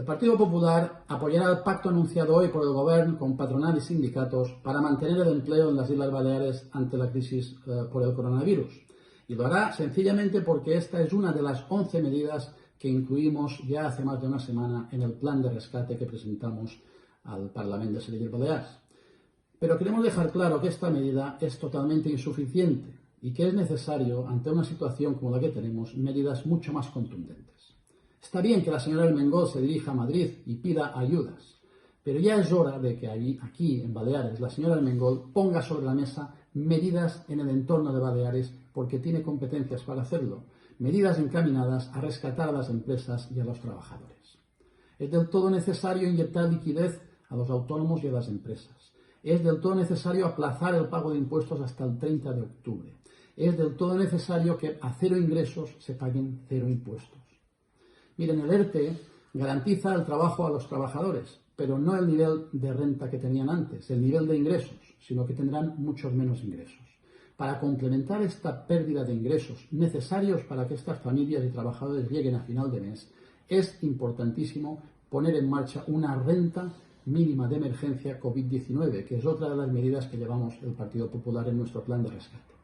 El Partido Popular apoyará el pacto anunciado hoy por el Gobierno con patronal y sindicatos para mantener el empleo en las Islas Baleares ante la crisis por el coronavirus. Y lo hará sencillamente porque esta es una de las 11 medidas que incluimos ya hace más de una semana en el plan de rescate que presentamos al Parlamento de las Illes Baleares. Pero queremos dejar claro que esta medida es totalmente insuficiente y que es necesario, ante una situación como la que tenemos, medidas mucho más contundentes. Está bien que la señora Armengol se dirija a Madrid y pida ayudas, pero ya es hora de que aquí, en Baleares, la señora Armengol ponga sobre la mesa medidas en el entorno de Baleares porque tiene competencias para hacerlo, medidas encaminadas a rescatar a las empresas y a los trabajadores. Es del todo necesario inyectar liquidez a los autónomos y a las empresas. Es del todo necesario aplazar el pago de impuestos hasta el 30 de octubre. Es del todo necesario que a cero ingresos se paguen cero impuestos. Miren, el ERTE garantiza el trabajo a los trabajadores, pero no el nivel de renta que tenían antes, el nivel de ingresos, sino que tendrán muchos menos ingresos. Para complementar esta pérdida de ingresos necesarios para que estas familias y trabajadores lleguen a final de mes, es importantísimo poner en marcha una renta mínima de emergencia COVID-19, que es otra de las medidas que llevamos el Partido Popular en nuestro plan de rescate.